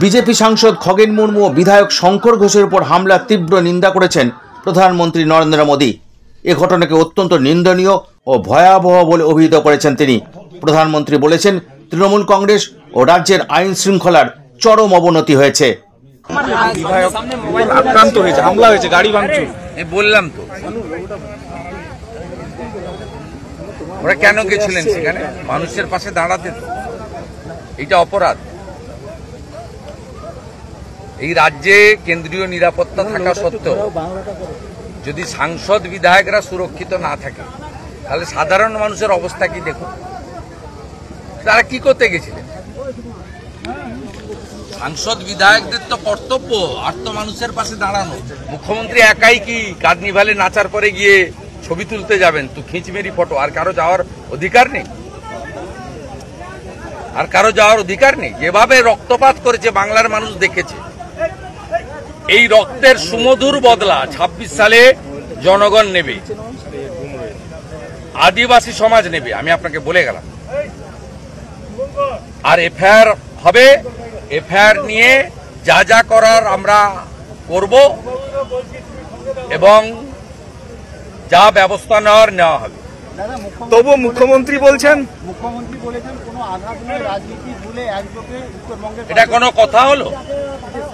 BJP সাংসদ খগেন মুর্মু ও বিধায়ক শঙ্কর ঘোষের উপর হামলার তীব্র নিন্দা করেছেন প্রধানমন্ত্রী নরেন্দ্র মোদী। এ ঘটনাকে অত্যন্ত নিন্দনীয় ও ভয়াবহ বলে অভিহিত করেছেন তিনি। প্রধানমন্ত্রী বলেছেন, তৃণমূল কংগ্রেস ও রাজ্যের আইন শৃঙ্খলার চরম অবনতি হয়েছে। আক্রান্ত হয়েছে, হামলা হয়েছে, গাড়ি ভাঙচুর। বললাম তো, ওরা কেন গেছিলেন সেখানে? মানুষের পাশে দাঁড়াতে। এটা অপরাধ। এই রাজ্যে কেন্দ্রীয় নিরাপত্তা থাকা সত্ত্বেও যদি সাংসদ বিধায়করা সুরক্ষিত না থাকে, তাহলে সাধারণ মানুষের অবস্থা কি দেখুন। তারা কি করতে গেছিলেন? সাংসদ বিধায়কদের তো কর্তব্য আর তো মানুষের পাশে দাঁড়ানো। মুখ্যমন্ত্রী একাই কি কার্নিভালে নাচার পরে গিয়ে ছবি তুলতে যাবেন? তো খিঁচমেরি ফটো। আর কারো যাওয়ার অধিকার নেই? আর কারো যাওয়ার অধিকার নেই? যেভাবে রক্তপাত করেছে বাংলার মানুষ দেখেছে। এই রক্তের সুমধুর বদলা ২৬ সালে জনগণ নেবে, আদিবাসী সমাজ নেবে, আমি আপনাকে বলে গেলাম। আর এফআইআর হবে। এফআইআর নিয়ে যা যা করার আমরা করব এবং যা ব্যবস্থা নেওয়া হবে। তবু মুখ্যমন্ত্রী বলছেন কোনো আঘাত নয়, রাজনীতি ভুলে একযোগে উত্তরবঙ্গের। এটা কোনো কথা হলো?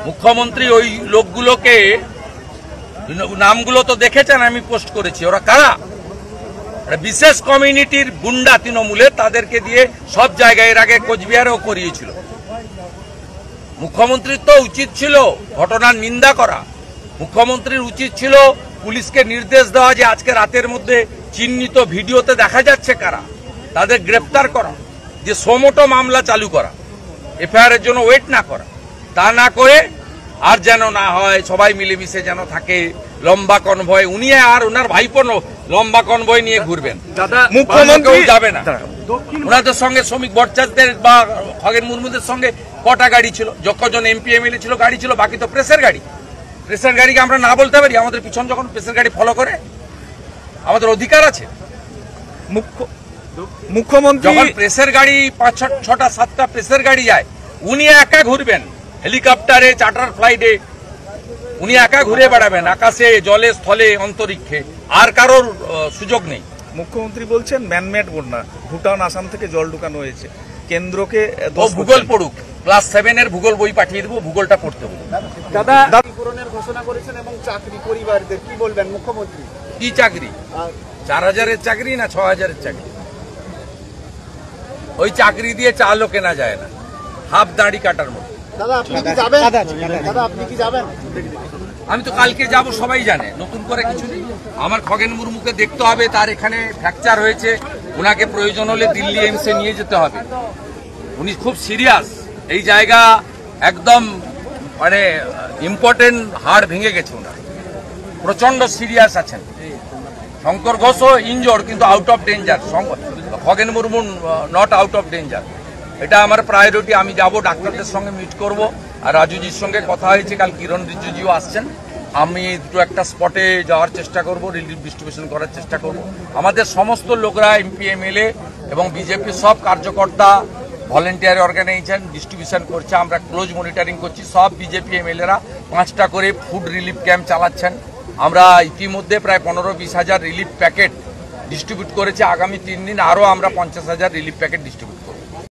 মুখ্যমন্ত্রী ওই লোকগুলোকে নামগুলো তো দেখেছেন, আমি পোস্ট করেছি। ওরা কারা? বিশেষ কমিউনিটির গুন্ডা তৃণমূলে, তাদেরকে দিয়ে সব জায়গায় এর আগে কোচবিহারেও করিয়েছিল। মুখ্যমন্ত্রীর তো উচিত ছিল ঘটনার নিন্দা করা। মুখ্যমন্ত্রীর উচিত ছিল পুলিশকে নির্দেশ দেওয়া যে আজকে রাতের মধ্যে চিহ্নিত ভিডিওতে দেখা যাচ্ছে কারা, তাদের গ্রেপ্তার করা, যে সোমোটো মামলা চালু করা, এফআইআর এর জন্য ওয়েট না করা। তা না করে আর যেন না হয়, সবাই মিলেমিশে যেন থাকে, লম্বা কনভয়। উনি আর ওনার ভাইপো লম্বা কনভয় নিয়ে ঘুরবেন, মুখ্যমন্ত্রী যাবে না। ওনাদের সঙ্গে শ্রমিক ভট্টাচার্যদের বা খগেন মুর্মুদের সঙ্গে কটা গাড়ি ছিল? যখন এমপি এমএলএ ছিল গাড়ি ছিল, বাকি তো প্রেসের গাড়ি। প্রেসের গাড়িকে আমরা না বলতে পারি? আমাদের পিছন যখন প্রেসের গাড়ি ফলো করে, আমাদের অধিকার আছে। মুখ্যমন্ত্রী যখন প্রেসের গাড়ি ৫, ৬টা, ৭টা প্রেসের গাড়ি যায়, উনি একা ঘুরবেন হেলিকপ্টারে, চার্টার ফ্লাইটে। উনি একা ঘুরে বেড়াবেন আকাশে, জলে, স্থলে, অন্তরিক্ষে। আর কারোর সুযোগ নেই। মুখ্যমন্ত্রী বলছেন ম্যানমেড বন্যা, ভুটান, আসাম থেকে জল ঢুকানো হয়েছে। কেন্দ্রকে ভূগোল পড়ুক, ক্লাস 7 এর ভূগোল বই পাঠিয়ে দেবো, ভূগোলটা পড়তে বলুন। দাদা পূরণের ঘোষণা করেছেন এবং চাকরি পরিবারদের কি বলবেন মুখ্যমন্ত্রী? কি চাকরি? ৪,০০০-এর চাকরি না ৬,০০০-এর চাকরি? ওই চাকরি দিয়ে চালও কেনা যায় না, হাফ দাঁড়ি কাটার মতো। দাদা আপনি কি যাবেন? দাদা আপনি কি যাবেন? আমি তো কালকে যাব, সবাই জানে, নতুন করে কিছু নেই। আমার খগেন মুর্মুকে দেখতে হবে, তার এখানে ফ্র্যাকচার হয়েছে, ওনাকে প্রয়োজন হলে দিল্লি এইমসে নিয়ে যেতে হবে। উনি খুব সিরিয়াস। এই জায়গা একদম মানে ইম্পর্টেন্ট, হাড় ভেঙে গেছে ওনার, প্রচন্ড সিরিয়াস আছেন। শঙ্কর ঘোষও ইনজোর্ড, কিন্তু out of danger. Khagen Murmu not out of danger. এটা আমার প্রায়োরিটি। আমি যাব, ডাক্তারদের সঙ্গে মিট করব। আর রাজুজির সঙ্গে কথা হয়েছে, কাল কিরণ রিজিজুও আসছেন। আমি দুটো একটা স্পটে যাওয়ার চেষ্টা করব, রিলিফ ডিস্ট্রিবিউশন করার চেষ্টা করব। আমাদের সমস্ত লোকরা, এমপি এমএলএ এবং বিজেপির সব কার্যকর্তা, ভলেন্টিয়ার অর্গানাইজেশন ডিস্ট্রিবিউশন করছে। আমরা ক্লোজ মনিটরিং করছি। সব বিজেপি এমএলএরা 5টা করে ফুড রিলিফ ক্যাম্প চালাচ্ছেন। আমরা ইতিমধ্যে প্রায় 15-20 হাজার রিলিফ প্যাকেট ডিস্ট্রিবিউট করেছি। আগামী 3 দিন আরও আমরা 50,000 রিলিফ প্যাকেট ডিস্ট্রিবিউট করব।